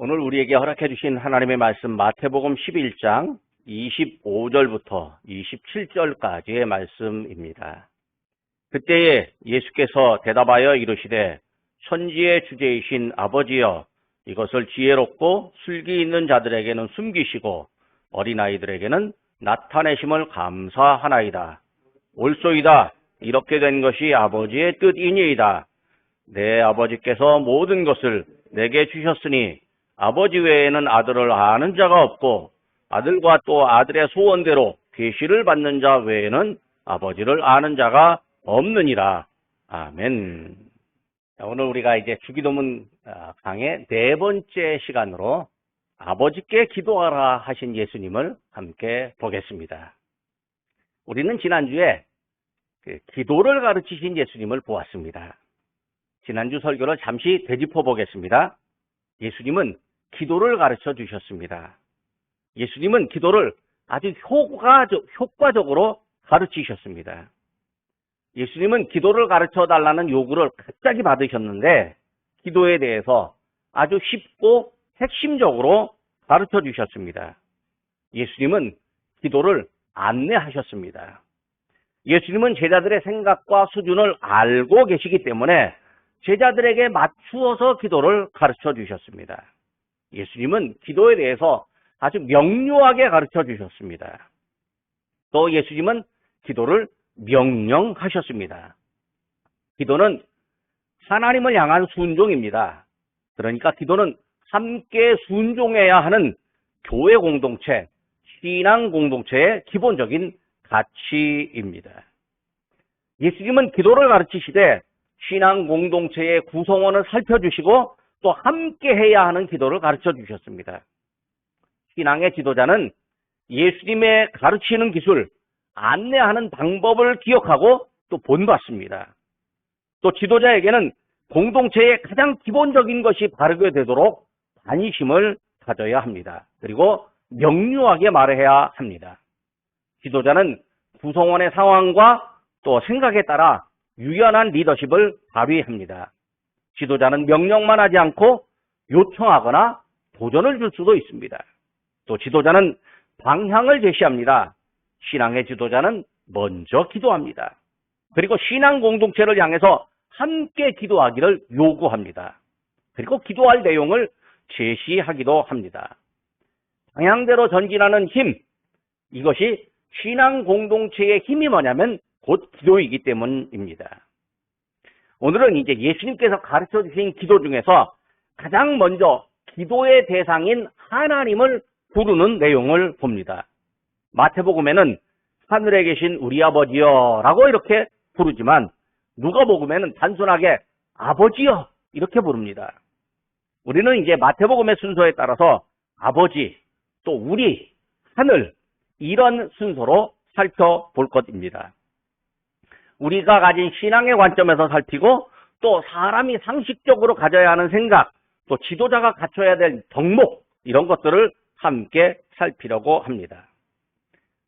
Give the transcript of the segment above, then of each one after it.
오늘 우리에게 허락해 주신 하나님의 말씀 마태복음 11장 25절부터 27절까지의 말씀입니다. 그때에 예수께서 대답하여 이르시되 천지의 주제이신 아버지여 이것을 지혜롭고 슬기 있는 자들에게는 숨기시고 어린아이들에게는 나타내심을 감사하나이다. 옳소이다. 이렇게 된 것이 아버지의 뜻이니이다. 내 아버지께서 모든 것을 내게 주셨으니 아버지 외에는 아들을 아는 자가 없고 아들과 또 아들의 소원대로 계시를 받는 자 외에는 아버지를 아는 자가 없느니라. 아멘. 오늘 우리가 이제 주기도문 강의 네 번째 시간으로 아버지께 기도하라 하신 예수님을 함께 보겠습니다. 우리는 지난주에 기도를 가르치신 예수님을 보았습니다. 지난주 설교를 잠시 되짚어 보겠습니다. 예수님은 기도를 가르쳐 주셨습니다. 예수님은 기도를 아주 효과적으로 가르치셨습니다. 예수님은 기도를 가르쳐 달라는 요구를 갑자기 받으셨는데 기도에 대해서 아주 쉽고 핵심적으로 가르쳐 주셨습니다. 예수님은 기도를 안내하셨습니다. 예수님은 제자들의 생각과 수준을 알고 계시기 때문에 제자들에게 맞추어서 기도를 가르쳐 주셨습니다. 예수님은 기도에 대해서 아주 명료하게 가르쳐 주셨습니다. 또 예수님은 기도를 명령하셨습니다. 기도는 하나님을 향한 순종입니다. 그러니까 기도는 함께 순종해야 하는 교회 공동체, 신앙 공동체의 기본적인 가치입니다. 예수님은 기도를 가르치시되 신앙 공동체의 구성원을 살펴주시고 또 함께 해야 하는 기도를 가르쳐 주셨습니다. 신앙의 지도자는 예수님의 가르치는 기술, 안내하는 방법을 기억하고 또 본받습니다. 또 지도자에게는 공동체의 가장 기본적인 것이 바르게 되도록 관심을 가져야 합니다. 그리고 명료하게 말해야 합니다. 지도자는 구성원의 상황과 또 생각에 따라 유연한 리더십을 발휘합니다. 지도자는 명령만 하지 않고 요청하거나 도전을 줄 수도 있습니다. 또 지도자는 방향을 제시합니다. 신앙의 지도자는 먼저 기도합니다. 그리고 신앙 공동체를 향해서 함께 기도하기를 요구합니다. 그리고 기도할 내용을 제시하기도 합니다. 방향대로 전진하는 힘, 이것이 신앙 공동체의 힘이 뭐냐면 곧 기도이기 때문입니다. 오늘은 이제 예수님께서 가르쳐 주신 기도 중에서 가장 먼저 기도의 대상인 하나님을 부르는 내용을 봅니다. 마태복음에는 하늘에 계신 우리 아버지여 라고 이렇게 부르지만 누가복음에는 단순하게 아버지여 이렇게 부릅니다. 우리는 이제 마태복음의 순서에 따라서 아버지, 또 우리, 하늘 이런 순서로 살펴볼 것입니다. 우리가 가진 신앙의 관점에서 살피고 또 사람이 상식적으로 가져야 하는 생각, 또 지도자가 갖춰야 될 덕목 이런 것들을 함께 살피려고 합니다.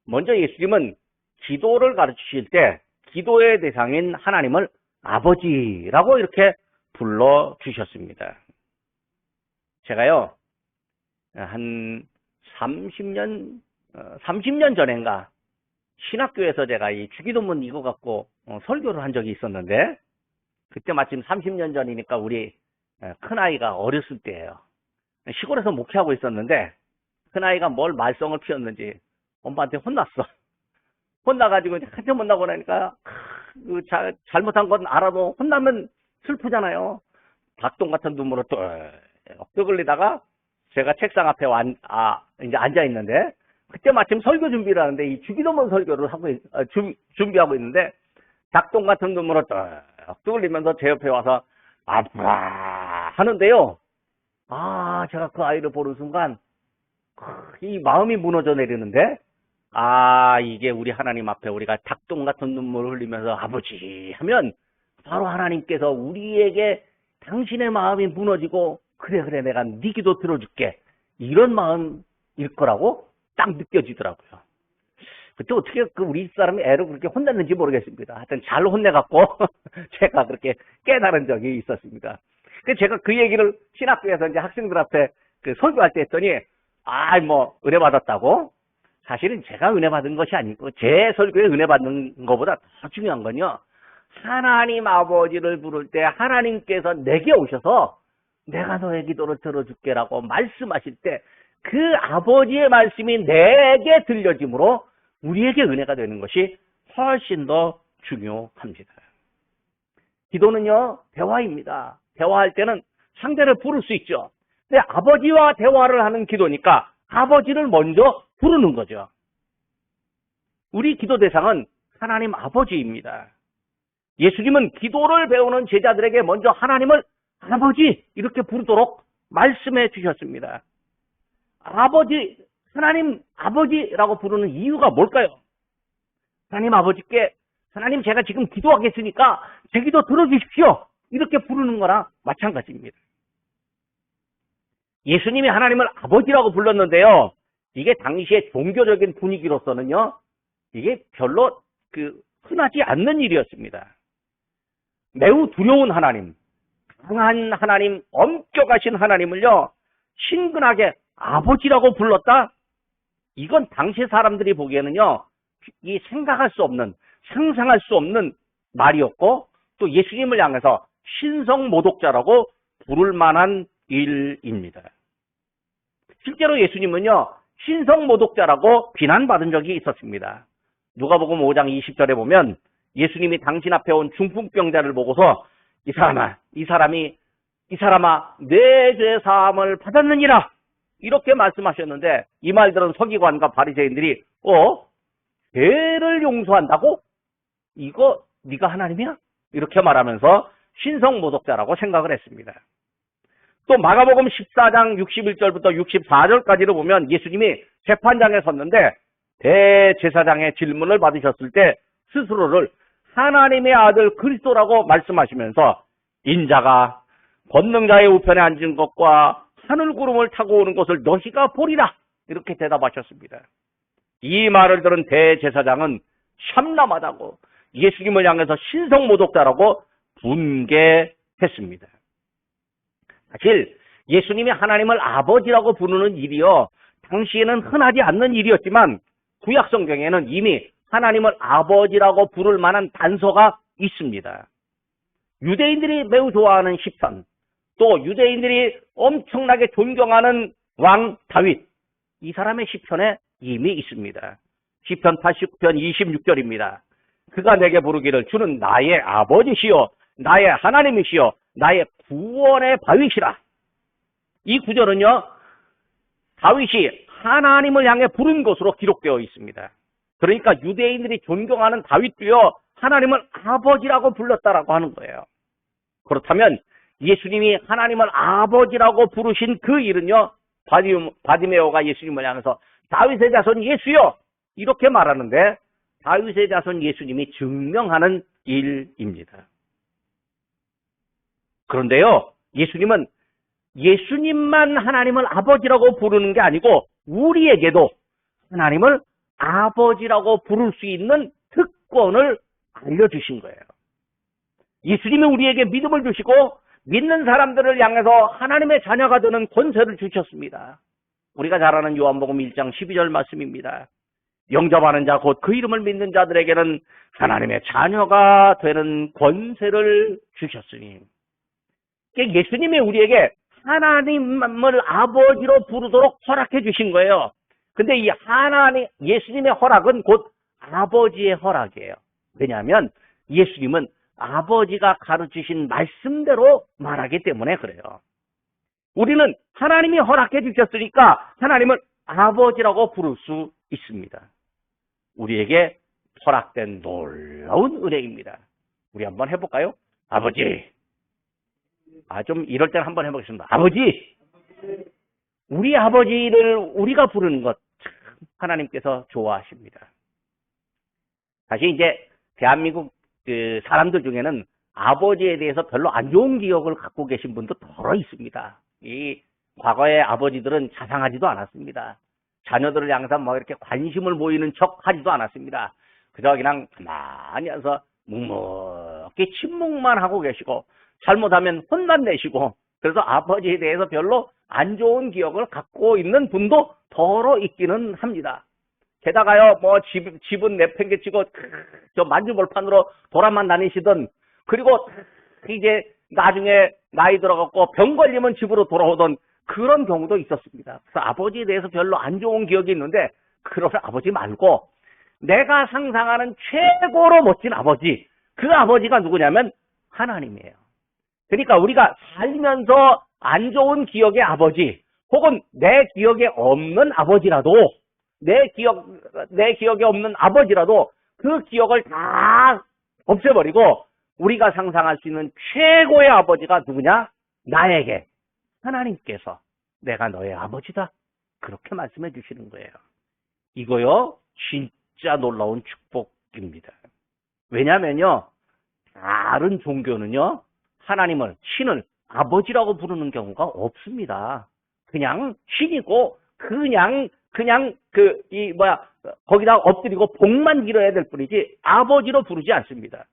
먼저 예수님은 기도를 가르치실 때 기도의 대상인 하나님을 아버지라고 이렇게 불러주셨습니다. 제가요, 한 30년 전인가 신학교에서 제가 이 주기도문 이거 갖고 설교를 한 적이 있었는데 그때 마침 30년 전이니까 우리 큰아이가 어렸을 때예요. 시골에서 목회하고 있었는데 큰아이가 뭘 말썽을 피웠는지 엄마한테 혼났어. 혼나가지고 한참 혼나고 나니까 잘못한 건 알아도 혼나면 슬프잖아요. 닭똥 같은 눈물을 또 흘리다가 제가 책상 앞에 이제 앉아 있는데 그때 마침 설교 준비를 하는데 이 주기도문 설교를 하고 준비하고 있는데 닭똥 같은 눈물을 또 흘리면서 제 옆에 와서 아빠 하는데요. 제가 그 아이를 보는 순간 이 마음이 무너져 내리는데 이게 우리 하나님 앞에 우리가 닭똥 같은 눈물을 흘리면서 아버지 하면 바로 하나님께서 우리에게 당신의 마음이 무너지고 그래 내가 네 기도 들어줄게 이런 마음일 거라고 딱 느껴지더라고요. 그때 어떻게 우리 사람이 애를 그렇게 혼냈는지 모르겠습니다. 하여튼 잘 혼내갖고 제가 그렇게 깨달은 적이 있었습니다. 제가 그 얘기를 신학교에서 이제 학생들 앞에 그 설교할 때 했더니, 뭐, 은혜 받았다고? 사실은 제가 은혜 받은 것이 아니고, 제 설교에 은혜 받는 것보다 더 중요한 건요, 하나님 아버지를 부를 때 하나님께서 내게 오셔서 내가 너의 기도를 들어줄게라고 말씀하실 때 그 아버지의 말씀이 내게 들려짐으로 우리에게 은혜가 되는 것이 훨씬 더 중요합니다. 기도는요, 대화입니다. 대화할 때는 상대를 부를 수 있죠. 근데 아버지와 대화를 하는 기도니까 아버지를 먼저 부르는 거죠. 우리 기도 대상은 하나님 아버지입니다. 예수님은 기도를 배우는 제자들에게 먼저 하나님을 아버지 이렇게 부르도록 말씀해 주셨습니다. 하나님 아버지라고 부르는 이유가 뭘까요? 하나님 아버지께 하나님 제가 지금 기도하겠으니까 제 기도 들어주십시오. 이렇게 부르는 거랑 마찬가지입니다. 예수님이 하나님을 아버지라고 불렀는데요. 이게 당시의 종교적인 분위기로서는요. 이게 별로 흔하지 않는 일이었습니다. 매우 두려운 하나님, 강한 하나님, 엄격하신 하나님을요. 친근하게 아버지라고 불렀다? 이건 당시 사람들이 보기에는요. 이 생각할 수 없는, 상상할 수 없는 말이었고 또 예수님을 향해서 신성모독자라고 부를 만한 일입니다. 실제로 예수님은요. 신성모독자라고 비난받은 적이 있었습니다. 누가복음 5장 20절에 보면 예수님이 당신 앞에 온 중풍병자를 보고서 이 사람아 내 죄 사함을 받았느니라 이렇게 말씀하셨는데 이 말들은 서기관과 바리새인들이 죄를 용서한다고? 이거 네가 하나님이야? 이렇게 말하면서 신성모독자라고 생각을 했습니다. 또 마가복음 14장 61절부터 64절까지를 보면 예수님이 재판장에 섰는데 대제사장의 질문을 받으셨을 때 스스로를 하나님의 아들 그리스도라고 말씀하시면서 인자가 권능자의 우편에 앉은 것과 하늘 구름을 타고 오는 것을 너희가 보리라 이렇게 대답하셨습니다. 이 말을 들은 대제사장은 참남하다고 예수님을 향해서 신성모독자라고 분개했습니다. 사실 예수님이 하나님을 아버지라고 부르는 일이요. 당시에는 흔하지 않는 일이었지만 구약 성경에는 이미 하나님을 아버지라고 부를 만한 단서가 있습니다. 유대인들이 매우 좋아하는 시편, 또 유대인들이 엄청나게 존경하는 왕 다윗, 이 사람의 시편에 이미 있습니다. 시편 89편 26절입니다. 그가 내게 부르기를 주는 나의 아버지시요 나의 하나님이시요 나의 구원의 바위시라. 이 구절은요. 다윗이 하나님을 향해 부른 것으로 기록되어 있습니다. 그러니까 유대인들이 존경하는 다윗도요. 하나님을 아버지라고 불렀다라고 하는 거예요. 그렇다면 예수님이 하나님을 아버지라고 부르신 그 일은요. 바디메오가 예수님을 향해서 다윗의 자손 예수요 이렇게 말하는데 다윗의 자손 예수님이 증명하는 일입니다. 그런데요. 예수님은 예수님만 하나님을 아버지라고 부르는 게 아니고 우리에게도 하나님을 아버지라고 부를 수 있는 특권을 알려주신 거예요. 예수님이 우리에게 믿음을 주시고 믿는 사람들을 향해서 하나님의 자녀가 되는 권세를 주셨습니다. 우리가 잘 아는 요한복음 1장 12절 말씀입니다. 영접하는 자 곧 그 이름을 믿는 자들에게는 하나님의 자녀가 되는 권세를 주셨으니 예수님이 우리에게 하나님을 아버지로 부르도록 허락해 주신 거예요. 근데 이 예수님의 허락은 곧 아버지의 허락이에요. 왜냐하면 예수님은 아버지가 가르치신 말씀대로 말하기 때문에 그래요. 우리는 하나님이 허락해 주셨으니까 하나님을 아버지라고 부를 수 있습니다. 우리에게 허락된 놀라운 은혜입니다. 우리 한번 해볼까요? 아버지. 좀 이럴 때는 한번 해보겠습니다. 아버지. 우리 아버지를 우리가 부르는 것 참 하나님께서 좋아하십니다. 사실 이제 대한민국 사람들 중에는 아버지에 대해서 별로 안 좋은 기억을 갖고 계신 분도 더러 있습니다. 이 과거의 아버지들은 자상하지도 않았습니다. 자녀들을 향해서 이렇게 관심을 보이는 척 하지도 않았습니다. 그저 그냥 가만히 앉아서 묵묵히 침묵만 하고 계시고 잘못하면 혼만 내시고 그래서 아버지에 대해서 별로 안 좋은 기억을 갖고 있는 분도 더러 있기는 합니다. 게다가요, 뭐, 집은 내팽개치고, 저 만주벌판으로 돌아만 다니시던, 그리고 이제 나중에 나이 들어갖고 병 걸리면 집으로 돌아오던 그런 경우도 있었습니다. 그래서 아버지에 대해서 별로 안 좋은 기억이 있는데, 그런 아버지 말고, 내가 상상하는 최고로 멋진 아버지, 그 아버지가 누구냐면 하나님이에요. 그러니까 우리가 살면서 안 좋은 기억의 아버지, 혹은 내 기억에 없는 아버지라도, 내 기억에 없는 아버지라도 그 기억을 다 없애버리고 우리가 상상할 수 있는 최고의 아버지가 누구냐? 나에게 하나님께서 내가 너의 아버지다. 그렇게 말씀해 주시는 거예요. 이거요, 진짜 놀라운 축복입니다. 왜냐면요, 다른 종교는요, 하나님을, 신을 아버지라고 부르는 경우가 없습니다. 그냥 신이고, 거기다 엎드리고 복만 빌어야 될 뿐이지, 아버지로 부르지 않습니다.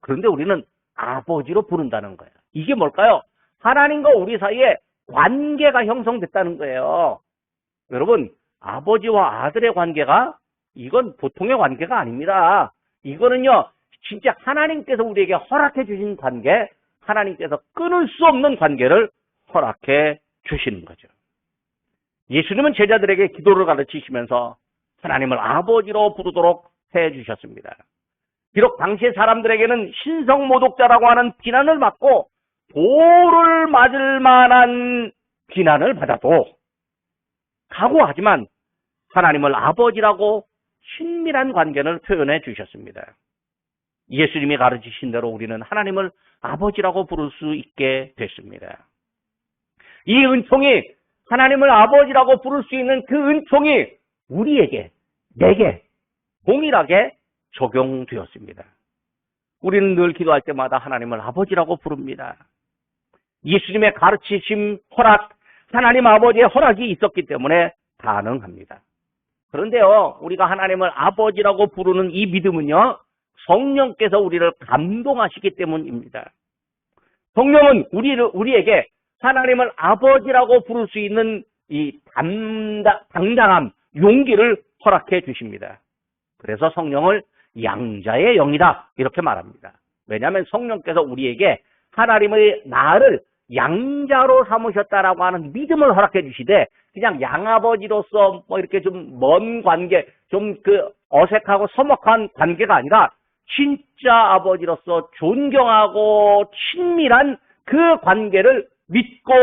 그런데 우리는 아버지로 부른다는 거예요. 이게 뭘까요? 하나님과 우리 사이에 관계가 형성됐다는 거예요. 여러분, 아버지와 아들의 관계가, 이건 보통의 관계가 아닙니다. 이거는요, 진짜 하나님께서 우리에게 허락해 주신 관계, 하나님께서 끊을 수 없는 관계를 허락해 주시는 거죠. 예수님은 제자들에게 기도를 가르치시면서 하나님을 아버지로 부르도록 해 주셨습니다. 비록 당시의 사람들에게는 신성모독자라고 하는 비난을 받고 돌을 맞을 만한 비난을 받아도 각오하지만 하나님을 아버지라고 친밀한 관계를 표현해 주셨습니다. 예수님이 가르치신 대로 우리는 하나님을 아버지라고 부를 수 있게 됐습니다. 이 은총이, 하나님을 아버지라고 부를 수 있는 그 은총이 우리에게, 내게 동일하게 적용되었습니다. 우리는 늘 기도할 때마다 하나님을 아버지라고 부릅니다. 예수님의 가르치심, 허락, 하나님 아버지의 허락이 있었기 때문에 가능합니다. 그런데요, 우리가 하나님을 아버지라고 부르는 이 믿음은요, 성령께서 우리를 감동하시기 때문입니다. 성령은 우리에게 하나님을 아버지라고 부를 수 있는 이 당당함, 용기를 허락해 주십니다. 그래서 성령을 양자의 영이다, 이렇게 말합니다. 왜냐하면 성령께서 우리에게 하나님의 나를 양자로 삼으셨다라고 하는 믿음을 허락해 주시되, 그냥 양아버지로서 뭐 이렇게 좀 먼 관계, 좀 어색하고 서먹한 관계가 아니라 진짜 아버지로서 존경하고 친밀한 그 관계를 믿고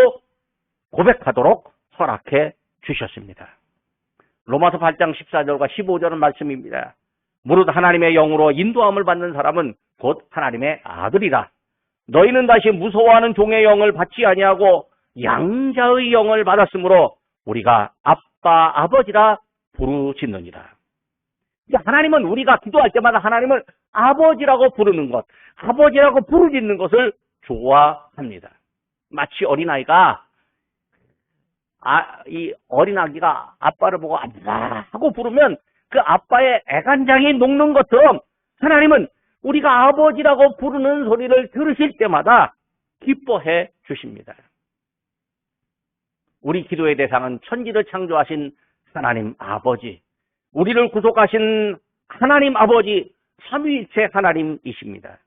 고백하도록 허락해 주셨습니다. 로마서 8장 14절과 15절은 말씀입니다. 무릇 하나님의 영으로 인도함을 받는 사람은 곧 하나님의 아들이라. 너희는 다시 무서워하는 종의 영을 받지 아니하고 양자의 영을 받았으므로 우리가 아빠, 아버지라 부르짖느니라. 하나님은 우리가 기도할 때마다 하나님을 아버지라고 부르는 것, 아버지라고 부르짖는 것을 좋아합니다. 마치 어린아이가, 이 어린아기가 아빠를 보고 아빠 하고 부르면 그 아빠의 애간장이 녹는 것처럼 하나님은 우리가 아버지라고 부르는 소리를 들으실 때마다 기뻐해 주십니다. 우리 기도의 대상은 천지를 창조하신 하나님 아버지, 우리를 구속하신 하나님 아버지, 삼위일체 하나님이십니다.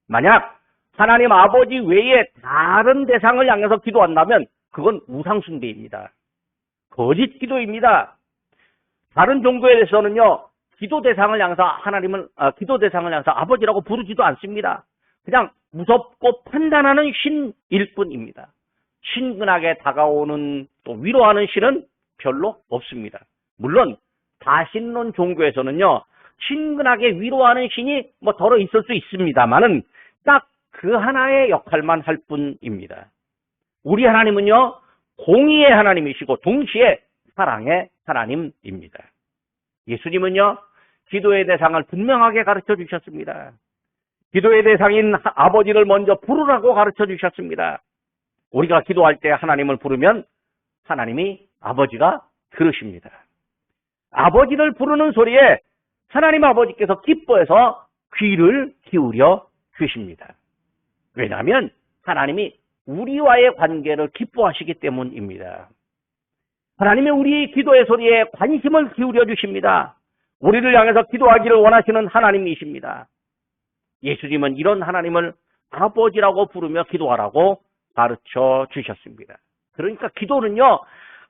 만약 하나님 아버지 외에 다른 대상을 향해서 기도한다면 그건 우상숭배입니다. 거짓 기도입니다. 다른 종교에 대해서는요, 기도 대상을 향해서 아버지라고 부르지도 않습니다. 그냥 무섭고 판단하는 신일 뿐입니다. 친근하게 다가오는, 또 위로하는 신은 별로 없습니다. 물론 다신론 종교에서는요, 친근하게 위로하는 신이 뭐 더러 있을 수 있습니다만은 딱 그 하나의 역할만 할 뿐입니다. 우리 하나님은요, 공의의 하나님이시고 동시에 사랑의 하나님입니다. 예수님은요, 기도의 대상을 분명하게 가르쳐 주셨습니다. 기도의 대상인 아버지를 먼저 부르라고 가르쳐 주셨습니다. 우리가 기도할 때 하나님을 부르면 하나님이 아버지가 들으십니다. 아버지를 부르는 소리에 하나님 아버지께서 기뻐해서 귀를 기울여 주십니다. 왜냐하면 하나님이 우리와의 관계를 기뻐하시기 때문입니다. 하나님은 우리 기도의 소리에 관심을 기울여 주십니다. 우리를 향해서 기도하기를 원하시는 하나님이십니다. 예수님은 이런 하나님을 아버지라고 부르며 기도하라고 가르쳐 주셨습니다. 그러니까 기도는요,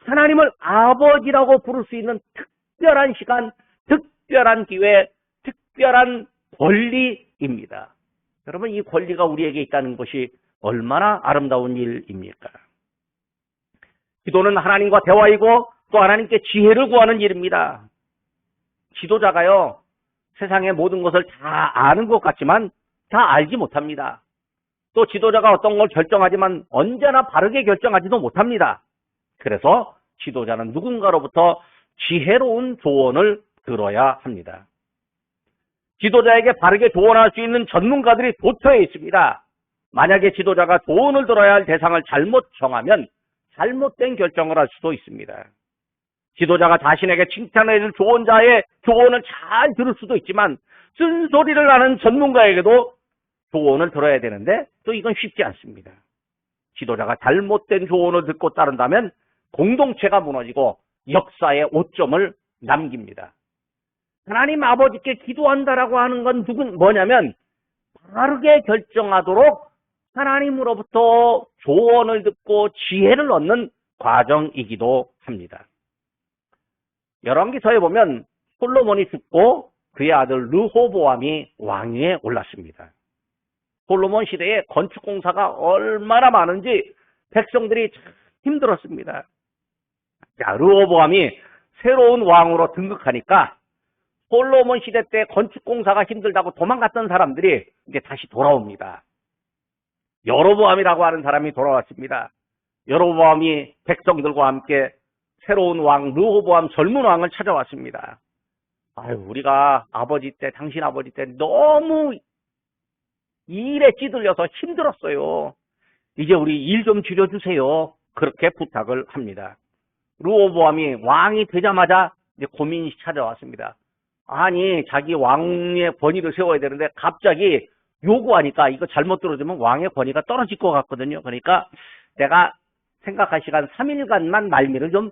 하나님을 아버지라고 부를 수 있는 특별한 시간, 특별한 기회, 특별한 권리입니다. 여러분, 이 권리가 우리에게 있다는 것이 얼마나 아름다운 일입니까? 기도는 하나님과 대화이고 또 하나님께 지혜를 구하는 일입니다. 지도자가요, 세상의 모든 것을 다 아는 것 같지만 다 알지 못합니다. 또 지도자가 어떤 걸 결정하지만 언제나 바르게 결정하지도 못합니다. 그래서 지도자는 누군가로부터 지혜로운 조언을 들어야 합니다. 지도자에게 바르게 조언할 수 있는 전문가들이 도처에 있습니다. 만약에 지도자가 조언을 들어야 할 대상을 잘못 정하면 잘못된 결정을 할 수도 있습니다. 지도자가 자신에게 칭찬해줄 조언자의 조언을 잘 들을 수도 있지만 쓴소리를 하는 전문가에게도 조언을 들어야 되는데 또 이건 쉽지 않습니다. 지도자가 잘못된 조언을 듣고 따른다면 공동체가 무너지고 역사의 오점을 남깁니다. 하나님 아버지께 기도한다라고 하는 건 뭐냐면 바르게 결정하도록 하나님으로부터 조언을 듣고 지혜를 얻는 과정이기도 합니다. 열왕기서에 보면 솔로몬이 죽고 그의 아들 르호보암이 왕위에 올랐습니다. 솔로몬 시대에 건축 공사가 얼마나 많은지 백성들이 참 힘들었습니다. 자, 르호보암이 새로운 왕으로 등극하니까 솔로몬 시대 때 건축 공사가 힘들다고 도망갔던 사람들이 이제 다시 돌아옵니다. 여로보암이라고 하는 사람이 돌아왔습니다. 여로보암이 백성들과 함께 새로운 왕 르호보암 젊은 왕을 찾아왔습니다. 아유, 우리가 아버지 때, 당신 아버지 때 너무 일에 찌들려서 힘들었어요. 이제 우리 일 좀 줄여주세요. 그렇게 부탁을 합니다. 르호보암이 왕이 되자마자 이제 고민이 찾아왔습니다. 아니, 자기 왕의 권위를 세워야 되는데 갑자기 요구하니까 이거 잘못 들어주면 왕의 권위가 떨어질 것 같거든요. 그러니까 내가 생각할 시간 3일간만 말미를 좀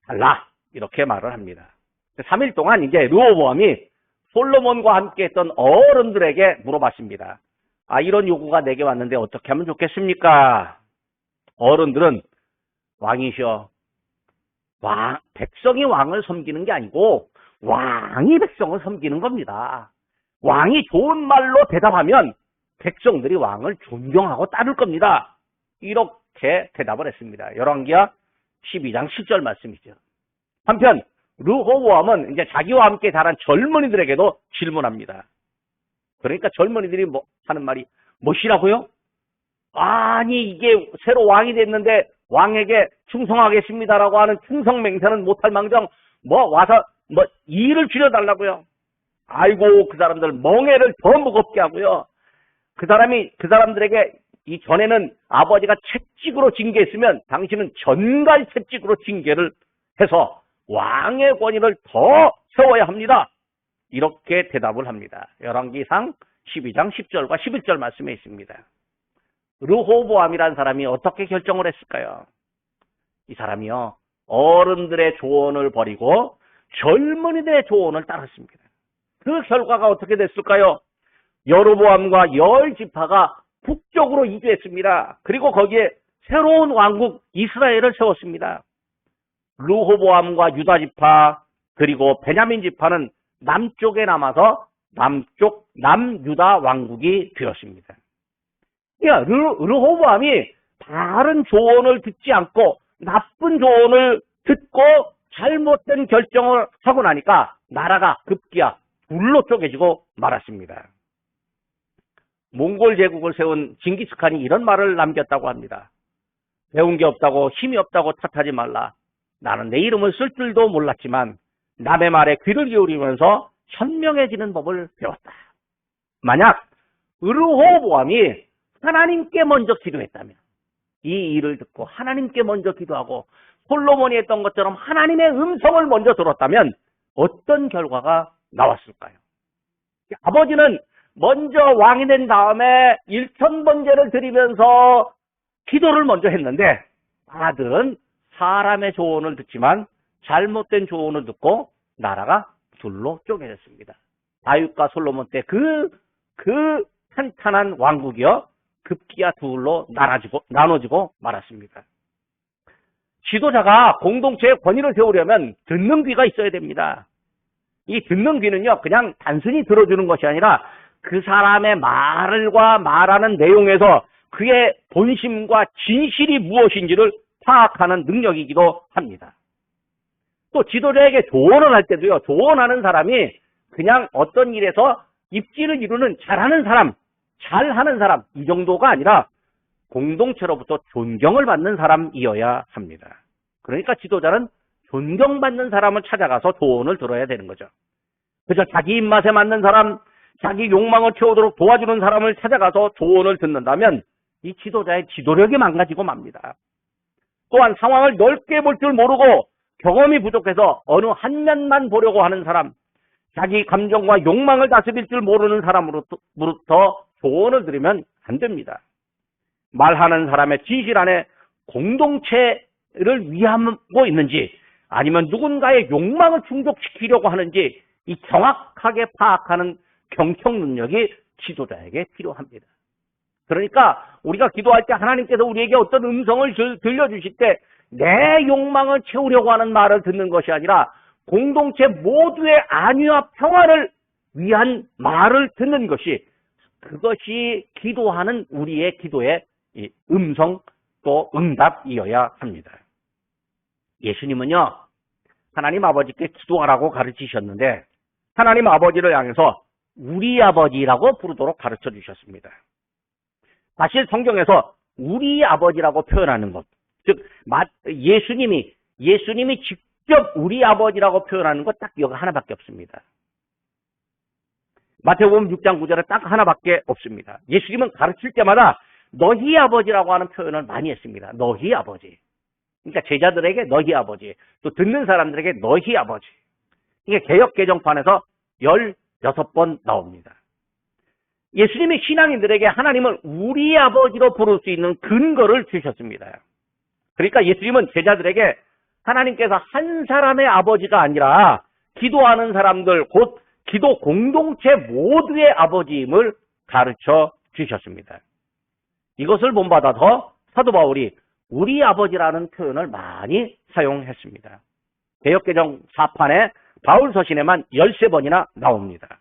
달라. 이렇게 말을 합니다. 3일 동안 이제 르호보암이 솔로몬과 함께 했던 어른들에게 물어봤습니다. 아, 이런 요구가 내게 왔는데 어떻게 하면 좋겠습니까? 어른들은 왕이셔. 백성이 왕을 섬기는 게 아니고 왕이 백성을 섬기는 겁니다. 왕이 좋은 말로 대답하면 백성들이 왕을 존경하고 따를 겁니다. 이렇게 대답을 했습니다. 열왕기하 12장 7절 말씀이죠. 한편 르호보암은 이제 자기와 함께 자란 젊은이들에게도 질문합니다. 그러니까 젊은이들이 하는 말이 무엇이라고요? 아니, 이게 새로 왕이 됐는데 왕에게 충성하겠습니다라고 하는 충성 맹세는 못할 망정 와서 일을 줄여달라고요. 아이고, 그 사람들 멍해를 더 무겁게 하고요. 그 사람들에게 이 전에는 아버지가 채찍으로 징계했으면 당신은 전갈 채찍으로 징계를 해서 왕의 권위를 더 세워야 합니다. 이렇게 대답을 합니다. 열왕기상 12장 10절과 11절 말씀에 있습니다. 르호보암이라는 사람이 어떻게 결정을 했을까요? 이 사람이요, 어른들의 조언을 버리고 젊은이들의 조언을 따랐습니다. 그 결과가 어떻게 됐을까요? 여로보암과 10지파가 북쪽으로 이주했습니다. 그리고 거기에 새로운 왕국 이스라엘을 세웠습니다. 르호보암과 유다지파 그리고 베냐민 지파는 남쪽에 남아서 남유다 왕국이 되었습니다. 르호보암이 바른 조언을 듣지 않고 나쁜 조언을 듣고 잘못된 결정을 하고 나니까 나라가 급기야 둘로 쪼개지고 말았습니다. 몽골 제국을 세운 징기스칸이 이런 말을 남겼다고 합니다. 배운 게 없다고 힘이 없다고 탓하지 말라. 나는 내 이름을 쓸 줄도 몰랐지만 남의 말에 귀를 기울이면서 현명해지는 법을 배웠다. 만약 르호보암이 하나님께 먼저 기도했다면, 이 일을 듣고 하나님께 먼저 기도하고 솔로몬이 했던 것처럼 하나님의 음성을 먼저 들었다면 어떤 결과가 나왔을까요? 아버지는 먼저 왕이 된 다음에 1000번제를 드리면서 기도를 먼저 했는데 아들은 사람의 조언을 듣지만 잘못된 조언을 듣고 나라가 둘로 쪼개졌습니다. 다윗과 솔로몬 때 그 탄탄한 왕국이요 급기야 둘로 나눠지고 말았습니다. 지도자가 공동체의 권위를 세우려면 듣는 귀가 있어야 됩니다. 이 듣는 귀는요 그냥 단순히 들어주는 것이 아니라 그 사람의 말과 말하는 내용에서 그의 본심과 진실이 무엇인지를 파악하는 능력이기도 합니다. 또 지도자에게 조언을 할 때도요 조언하는 사람이 그냥 어떤 일에서 입지를 이루는 잘하는 사람, 이 정도가 아니라 공동체로부터 존경을 받는 사람이어야 합니다. 그러니까 지도자는 존경받는 사람을 찾아가서 조언을 들어야 되는 거죠. 그래서 자기 입맛에 맞는 사람, 자기 욕망을 채우도록 도와주는 사람을 찾아가서 조언을 듣는다면 이 지도자의 지도력이 망가지고 맙니다. 또한 상황을 넓게 볼 줄 모르고 경험이 부족해서 어느 한 면만 보려고 하는 사람, 자기 감정과 욕망을 다스릴 줄 모르는 사람으로부터 조언을 들으면 안 됩니다. 말하는 사람의 진실 안에 공동체를 위하고 있는지 아니면 누군가의 욕망을 충족시키려고 하는지 이 정확하게 파악하는 경청 능력이 지도자에게 필요합니다. 그러니까 우리가 기도할 때 하나님께서 우리에게 어떤 음성을 들려주실 때 내 욕망을 채우려고 하는 말을 듣는 것이 아니라 공동체 모두의 안위와 평화를 위한 말을 듣는 것이 그것이 기도하는 우리의 기도의 음성 또 응답이어야 합니다. 예수님은요 하나님 아버지께 기도하라고 가르치셨는데 하나님 아버지를 향해서 우리 아버지라고 부르도록 가르쳐 주셨습니다. 사실 성경에서 우리 아버지라고 표현하는 것, 즉 예수님이 직접 우리 아버지라고 표현하는 것 딱 여기 하나밖에 없습니다. 마태복음 6장 9절에 딱 하나밖에 없습니다. 예수님은 가르칠 때마다 너희 아버지라고 하는 표현을 많이 했습니다. 너희 아버지. 그러니까 제자들에게 너희 아버지, 또 듣는 사람들에게 너희 아버지. 이게 개역 개정판에서 16번 나옵니다. 예수님이 신앙인들에게 하나님을 우리 아버지로 부를 수 있는 근거를 주셨습니다. 그러니까 예수님은 제자들에게 하나님께서 한 사람의 아버지가 아니라 기도하는 사람들, 곧 기도 공동체 모두의 아버지임을 가르쳐 주셨습니다. 이것을 본받아서 사도 바울이 우리 아버지라는 표현을 많이 사용했습니다. 개역개정 4판에 바울 서신에만 13번이나 나옵니다.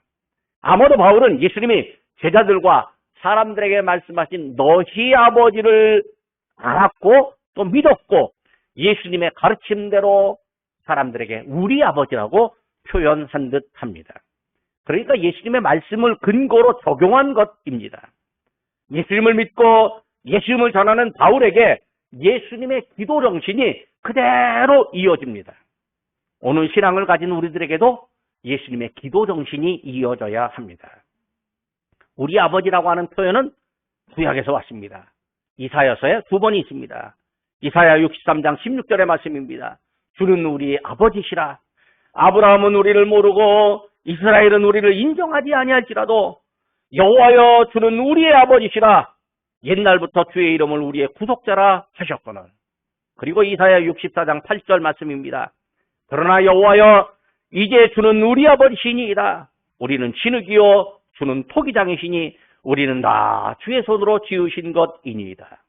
아마도 바울은 예수님이 제자들과 사람들에게 말씀하신 너희 아버지를 알았고 또 믿었고 예수님의 가르침대로 사람들에게 우리 아버지라고 표현한 듯 합니다. 그러니까 예수님의 말씀을 근거로 적용한 것입니다. 예수님을 믿고 예수님을 전하는 바울에게 예수님의 기도 정신이 그대로 이어집니다. 오늘 신앙을 가진 우리들에게도 예수님의 기도 정신이 이어져야 합니다. 우리 아버지라고 하는 표현은 구약에서 왔습니다. 이사야서에 2번이 있습니다. 이사야 63장 16절의 말씀입니다. 주는 우리 아버지시라. 아브라함은 우리를 모르고 이스라엘은 우리를 인정하지 아니할지라도 여호와여 주는 우리의 아버지시라. 옛날부터 주의 이름을 우리의 구속자라 하셨거늘. 그리고 이사야 64장 8절 말씀입니다. 그러나 여호와여 이제 주는 우리 아버지시니이다. 우리는 진흙이요 주는 토기장이시니 우리는 다 주의 손으로 지으신 것이니이다.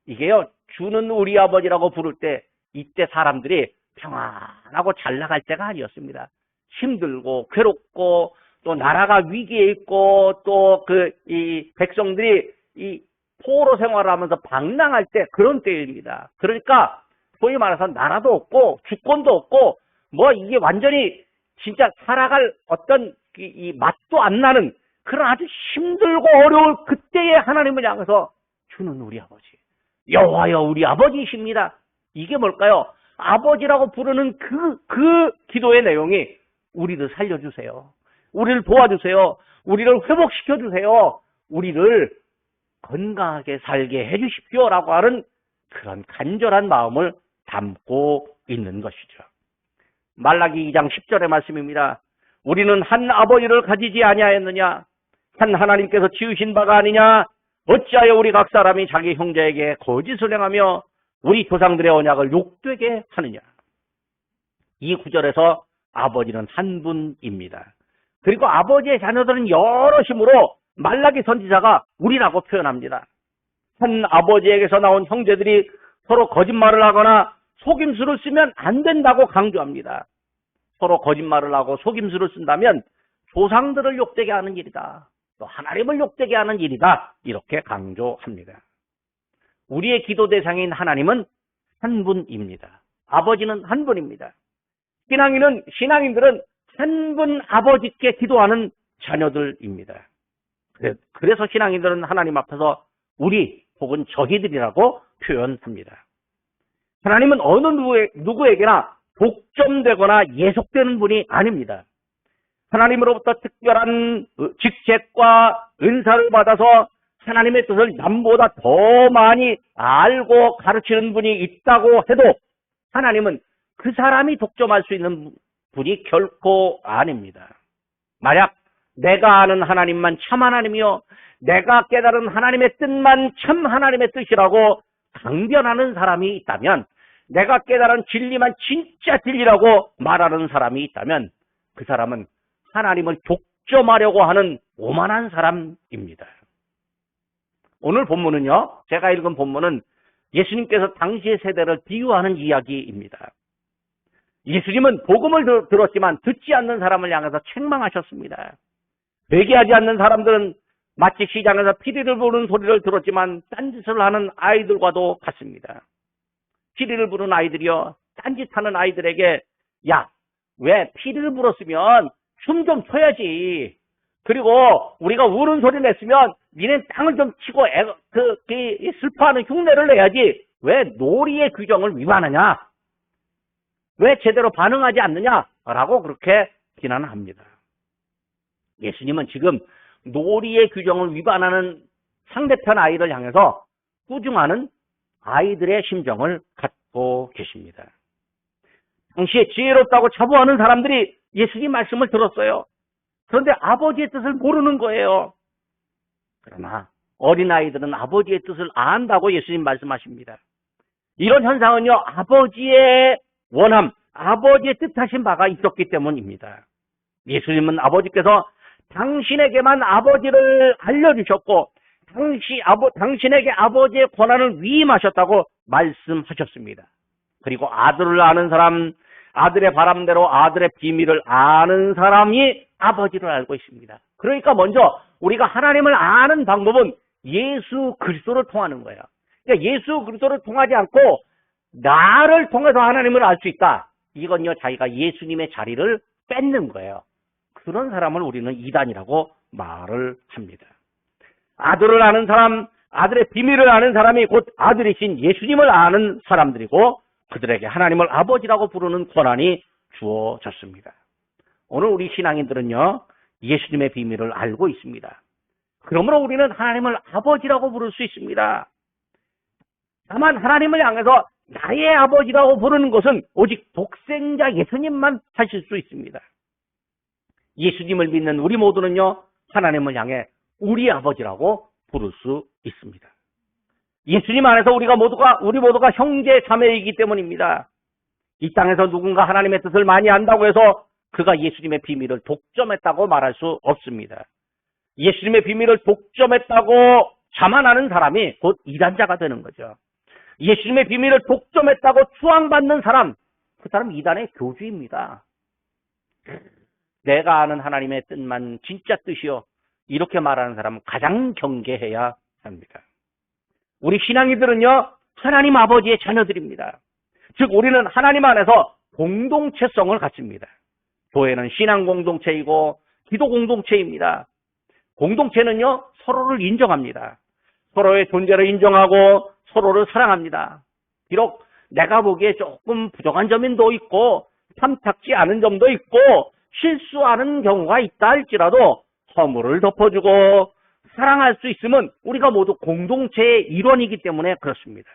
이게요 주는 우리 아버지라고 부를 때 이때 사람들이 평안하고 잘 나갈 때가 아니었습니다. 힘들고 괴롭고 또 나라가 위기에 있고 또 이 백성들이 이 포로 생활하면서 방랑할 때 그런 때입니다. 그러니까 소위 말해서 나라도 없고 주권도 없고 뭐 이게 완전히 진짜 살아갈 어떤 이 맛도 안 나는 그런 아주 힘들고 어려울 그때에 하나님을 향해서 주는 우리 아버지 여호와여 우리 아버지이십니다. 이게 뭘까요? 아버지라고 부르는 그 기도의 내용이 우리를 살려주세요. 우리를 도와주세요. 우리를 회복시켜주세요. 우리를 건강하게 살게 해주십시오라고 하는 그런 간절한 마음을 담고 있는 것이죠. 말라기 2장 10절의 말씀입니다. 우리는 한 아버지를 가지지 아니하였느냐? 한 하나님께서 지으신 바가 아니냐? 어찌하여 우리 각 사람이 자기 형제에게 거짓을 행하며 우리 조상들의 언약을 욕되게 하느냐. 이 구절에서 아버지는 한 분입니다. 그리고 아버지의 자녀들은 여럿이므로 말라기 선지자가 우리라고 표현합니다. 한 아버지에게서 나온 형제들이 서로 거짓말을 하거나 속임수를 쓰면 안 된다고 강조합니다. 서로 거짓말을 하고 속임수를 쓴다면 조상들을 욕되게 하는 일이다. 또 하나님을 욕되게 하는 일이다. 이렇게 강조합니다. 우리의 기도 대상인 하나님은 한 분입니다. 아버지는 한 분입니다. 신앙인들은 한 분 아버지께 기도하는 자녀들입니다. 그래서 신앙인들은 하나님 앞에서 우리 혹은 저희들이라고 표현합니다. 하나님은 어느 누구에게나 독점되거나 예속되는 분이 아닙니다. 하나님으로부터 특별한 직책과 은사를 받아서 하나님의 뜻을 남보다 더 많이 알고 가르치는 분이 있다고 해도 하나님은 그 사람이 독점할 수 있는 분이 결코 아닙니다. 만약 내가 아는 하나님만 참 하나님이요 내가 깨달은 하나님의 뜻만 참 하나님의 뜻이라고 강변하는 사람이 있다면, 내가 깨달은 진리만 진짜 진리라고 말하는 사람이 있다면 그 사람은 하나님을 독점하려고 하는 오만한 사람입니다. 오늘 본문은요, 제가 읽은 본문은 예수님께서 당시의 세대를 비유하는 이야기입니다. 예수님은 복음을 들었지만 듣지 않는 사람을 향해서 책망하셨습니다. 회개하지 않는 사람들은 마치 시장에서 피리를 부는 소리를 들었지만 딴짓을 하는 아이들과도 같습니다. 피리를 부는 아이들이요, 딴짓하는 아이들에게 야, 왜 피리를 불었으면 춤 좀 춰야지. 그리고 우리가 우는 소리 냈으면 니네 땅을 좀 치고 슬퍼하는 흉내를 내야지. 왜 놀이의 규정을 위반하냐? 왜 제대로 반응하지 않느냐라고 그렇게 비난합니다. 예수님은 지금 놀이의 규정을 위반하는 상대편 아이를 향해서 꾸중하는 아이들의 심정을 갖고 계십니다. 당시에 지혜롭다고 자부하는 사람들이 예수님 말씀을 들었어요. 그런데 아버지의 뜻을 모르는 거예요. 그러나 어린아이들은 아버지의 뜻을 안다고 예수님 말씀하십니다. 이런 현상은요, 아버지의 원함, 아버지의 뜻하신 바가 있었기 때문입니다. 예수님은 아버지께서 당신에게만 아버지를 알려주셨고 당신에게 아버지의 권한을 위임하셨다고 말씀하셨습니다. 그리고 아들을 아는 사람, 아들의 바람대로 아들의 비밀을 아는 사람이 아버지를 알고 있습니다. 그러니까 먼저 우리가 하나님을 아는 방법은 예수 그리스도를 통하는 거예요. 그러니까 예수 그리스도를 통하지 않고 나를 통해서 하나님을 알 수 있다. 이건요, 자기가 예수님의 자리를 뺏는 거예요. 그런 사람을 우리는 이단이라고 말을 합니다. 아들을 아는 사람, 아들의 비밀을 아는 사람이 곧 아들이신 예수님을 아는 사람들이고 그들에게 하나님을 아버지라고 부르는 권한이 주어졌습니다. 오늘 우리 신앙인들은요, 예수님의 비밀을 알고 있습니다. 그러므로 우리는 하나님을 아버지라고 부를 수 있습니다. 다만 하나님을 향해서 나의 아버지라고 부르는 것은 오직 독생자 예수님만 하실 수 있습니다. 예수님을 믿는 우리 모두는요, 하나님을 향해 우리 아버지라고 부를 수 있습니다. 예수님 안에서 우리 모두가 형제 자매이기 때문입니다. 이 땅에서 누군가 하나님의 뜻을 많이 안다고 해서 그가 예수님의 비밀을 독점했다고 말할 수 없습니다. 예수님의 비밀을 독점했다고 자만하는 사람이 곧 이단자가 되는 거죠. 예수님의 비밀을 독점했다고 추앙받는 사람, 그 사람 이단의 교주입니다. 내가 아는 하나님의 뜻만 진짜 뜻이요, 이렇게 말하는 사람은 가장 경계해야 합니다. 우리 신앙이들은요, 하나님 아버지의 자녀들입니다. 즉 우리는 하나님 안에서 공동체성을 갖습니다. 교회는 신앙 공동체이고 기도 공동체입니다. 공동체는요, 서로를 인정합니다. 서로의 존재를 인정하고 서로를 사랑합니다. 비록 내가 보기에 조금 부족한 점도 있고 탐탁지 않은 점도 있고 실수하는 경우가 있다 할지라도 허물을 덮어주고 사랑할 수 있으면 우리가 모두 공동체의 일원이기 때문에 그렇습니다.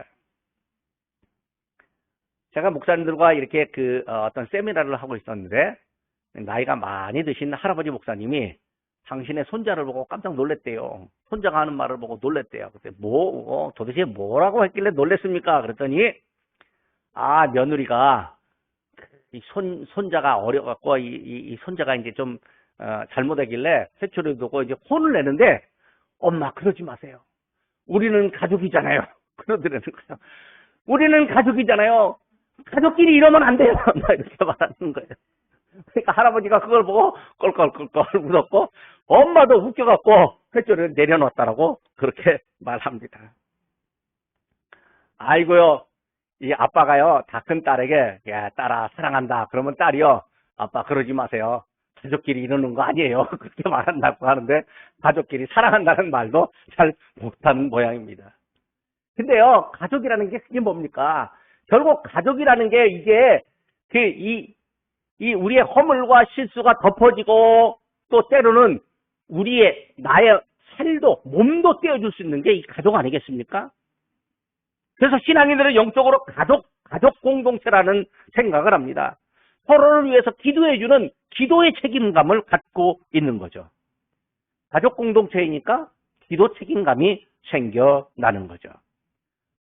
제가 목사님들과 이렇게 어떤 세미나를 하고 있었는데 나이가 많이 드신 할아버지 목사님이 당신의 손자를 보고 깜짝 놀랬대요. 손자가 하는 말을 보고 놀랬대요. 그때 도대체 뭐라고 했길래 놀랬습니까? 그랬더니, 며느리가, 이 손자가 어려갖고, 이 손자가 이제 좀, 잘못하길래 회초리 두고 이제 혼을 내는데, 엄마, 그러지 마세요. 우리는 가족이잖아요. 그러더라는 거예요. 우리는 가족이잖아요. 가족끼리 이러면 안 돼요. 막 이렇게 말하는 거예요. 그러니까 할아버지가 그걸 보고 껄껄껄껄 웃었고, 엄마도 웃겨갖고 회초리를 내려놓았다라고 그렇게 말합니다. 아이고요, 이 아빠가요, 다 큰 딸에게, 야, 딸아, 사랑한다. 그러면 딸이요, 아빠, 그러지 마세요. 가족끼리 이러는 거 아니에요. 그렇게 말한다고 하는데, 가족끼리 사랑한다는 말도 잘 못하는 모양입니다. 근데요, 가족이라는 게 그게 뭡니까? 결국 가족이라는 게 이게, 우리의 허물과 실수가 덮어지고, 또 때로는 나의 살도, 몸도 떼어줄 수 있는 게 이 가족 아니겠습니까? 그래서 신앙인들은 영적으로 가족 공동체라는 생각을 합니다. 서로를 위해서 기도해주는 기도의 책임감을 갖고 있는 거죠. 가족 공동체이니까 기도 책임감이 생겨나는 거죠.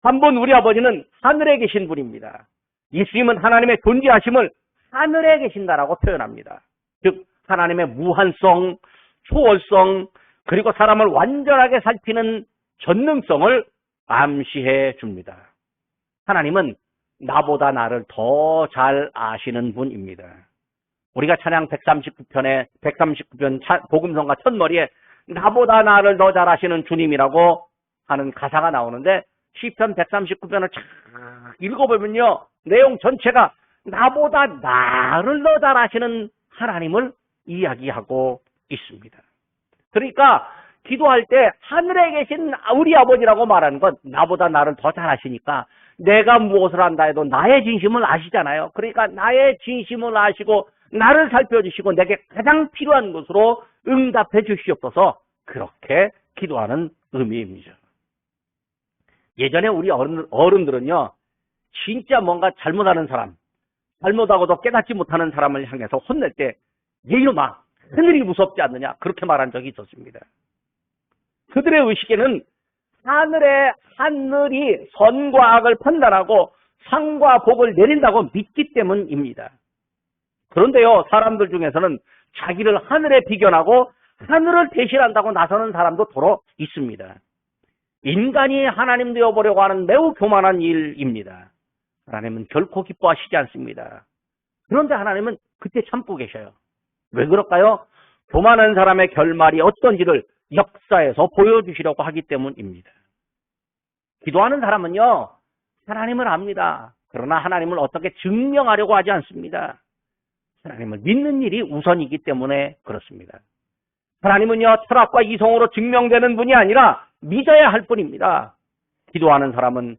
한번 우리 아버지는 하늘에 계신 분입니다. 예수님은 하나님의 존재하심을 하늘에 계신다라고 표현합니다. 즉 하나님의 무한성, 초월성, 그리고 사람을 완전하게 살피는 전능성을 암시해 줍니다. 하나님은 나보다 나를 더 잘 아시는 분입니다. 우리가 찬양 139편 복음성가 첫머리에 나보다 나를 더 잘 아시는 주님이라고 하는 가사가 나오는데, 시편 139편을 쫙 읽어보면요, 내용 전체가 나보다 나를 더 잘 아시는 하나님을 이야기하고 있습니다. 그러니까 기도할 때 하늘에 계신 우리 아버지라고 말하는 건 나보다 나를 더 잘 아시니까 내가 무엇을 한다 해도 나의 진심을 아시잖아요. 그러니까 나의 진심을 아시고 나를 살펴주시고 내게 가장 필요한 것으로 응답해 주시옵소서, 그렇게 기도하는 의미입니다. 예전에 우리 어른들은요, 진짜 뭔가 잘못하는 사람, 잘못하고도 깨닫지 못하는 사람을 향해서 혼낼 때 얘이놈아, 하늘이 무섭지 않느냐, 그렇게 말한 적이 있었습니다. 그들의 의식에는 하늘이 선과 악을 판단하고 상과 복을 내린다고 믿기 때문입니다. 그런데요, 사람들 중에서는 자기를 하늘에 비견하고 하늘을 대신한다고 나서는 사람도 더러 있습니다. 인간이 하나님 되어보려고 하는 매우 교만한 일입니다. 하나님은 결코 기뻐하시지 않습니다. 그런데 하나님은 그때 참고 계셔요. 왜 그럴까요? 교만한 사람의 결말이 어떤지를 역사에서 보여주시려고 하기 때문입니다. 기도하는 사람은요, 하나님을 압니다. 그러나 하나님을 어떻게 증명하려고 하지 않습니다. 하나님을 믿는 일이 우선이기 때문에 그렇습니다. 하나님은요, 철학과 이성으로 증명되는 분이 아니라 믿어야 할 뿐입니다. 기도하는 사람은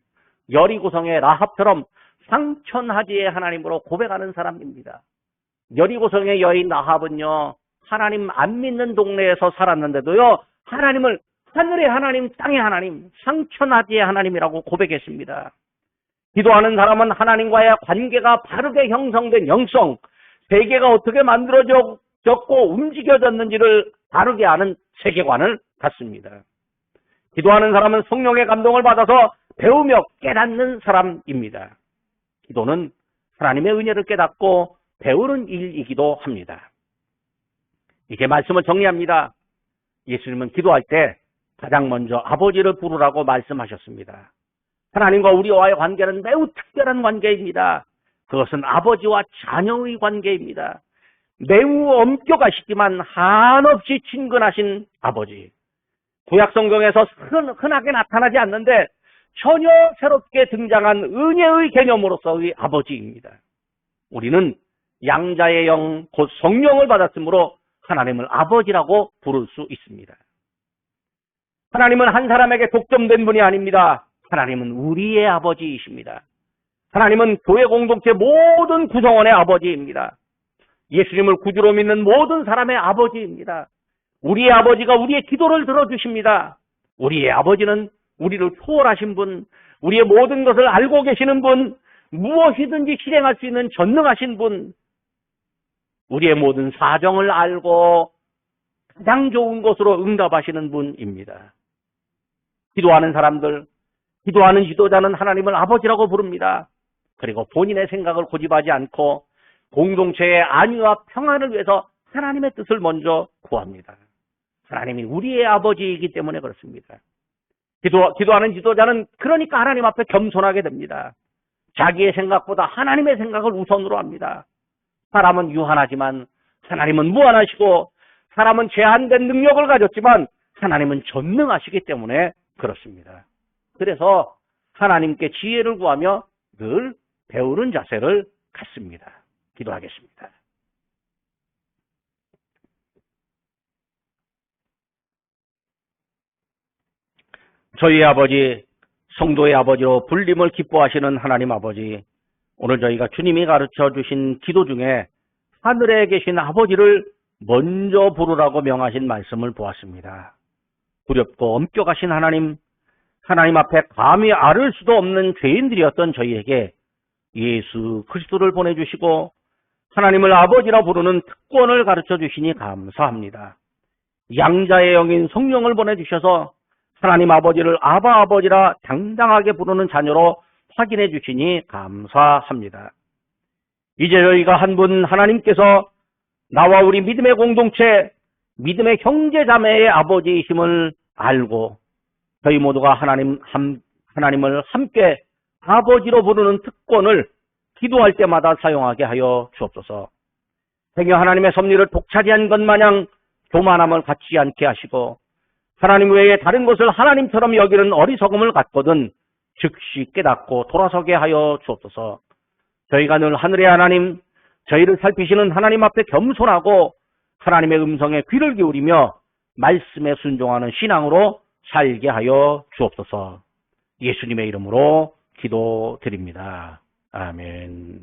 여리고성의 라합처럼 상천하지의 하나님으로 고백하는 사람입니다. 여리고성의 여인 라합은요, 하나님 안 믿는 동네에서 살았는데도요, 하나님을 하늘의 하나님, 땅의 하나님, 상천하지의 하나님이라고 고백했습니다. 기도하는 사람은 하나님과의 관계가 바르게 형성된 영성, 세계가 어떻게 만들어졌고 움직여졌는지를 바르게 아는 세계관을 갖습니다. 기도하는 사람은 성령의 감동을 받아서 배우며 깨닫는 사람입니다. 기도는 하나님의 은혜를 깨닫고 배우는 일이기도 합니다. 이제 말씀을 정리합니다. 예수님은 기도할 때 가장 먼저 아버지를 부르라고 말씀하셨습니다. 하나님과 우리와의 관계는 매우 특별한 관계입니다. 그것은 아버지와 자녀의 관계입니다. 매우 엄격하시지만 한없이 친근하신 아버지. 구약 성경에서 흔하게 나타나지 않는데 전혀 새롭게 등장한 은혜의 개념으로서의 아버지입니다. 우리는 양자의 영, 곧 성령을 받았으므로 하나님을 아버지라고 부를 수 있습니다. 하나님은 한 사람에게 독점된 분이 아닙니다. 하나님은 우리의 아버지이십니다. 하나님은 교회 공동체 모든 구성원의 아버지입니다. 예수님을 구주로 믿는 모든 사람의 아버지입니다. 우리의 아버지가 우리의 기도를 들어주십니다. 우리의 아버지는 우리를 초월하신 분, 우리의 모든 것을 알고 계시는 분, 무엇이든지 실행할 수 있는 전능하신 분, 우리의 모든 사정을 알고 가장 좋은 것으로 응답하시는 분입니다. 기도하는 사람들, 기도하는 지도자는 하나님을 아버지라고 부릅니다. 그리고 본인의 생각을 고집하지 않고 공동체의 안위와 평안을 위해서 하나님의 뜻을 먼저 구합니다. 하나님이 우리의 아버지이기 때문에 그렇습니다. 기도하는 지도자는 그러니까 하나님 앞에 겸손하게 됩니다. 자기의 생각보다 하나님의 생각을 우선으로 합니다. 사람은 유한하지만 하나님은 무한하시고, 사람은 제한된 능력을 가졌지만 하나님은 전능하시기 때문에 그렇습니다. 그래서 하나님께 지혜를 구하며 늘 배우는 자세를 갖습니다. 기도하겠습니다. 저희 아버지, 성도의 아버지로 불림을 기뻐하시는 하나님 아버지, 오늘 저희가 주님이 가르쳐 주신 기도 중에 하늘에 계신 아버지를 먼저 부르라고 명하신 말씀을 보았습니다. 두렵고 엄격하신 하나님 앞에 감히 앓을 수도 없는 죄인들이었던 저희에게 예수 그리스도를 보내주시고 하나님을 아버지라 부르는 특권을 가르쳐 주시니 감사합니다. 양자의 영인 성령을 보내주셔서 하나님 아버지를 아바 아버지라 당당하게 부르는 자녀로 확인해 주시니 감사합니다. 이제 저희가 한 분 하나님께서 나와 우리 믿음의 공동체, 믿음의 형제자매의 아버지이심을 알고 저희 모두가 하나님을 함께 아버지로 부르는 특권을 기도할 때마다 사용하게 하여 주옵소서. 행여 하나님의 섭리를 독차지한 것 마냥 교만함을 갖지 않게 하시고 하나님 외에 다른 것을 하나님처럼 여기는 어리석음을 갖거든 즉시 깨닫고 돌아서게 하여 주옵소서. 저희가 늘 하늘의 하나님, 저희를 살피시는 하나님 앞에 겸손하고 하나님의 음성에 귀를 기울이며 말씀에 순종하는 신앙으로 살게 하여 주옵소서. 예수님의 이름으로 기도드립니다. 아멘.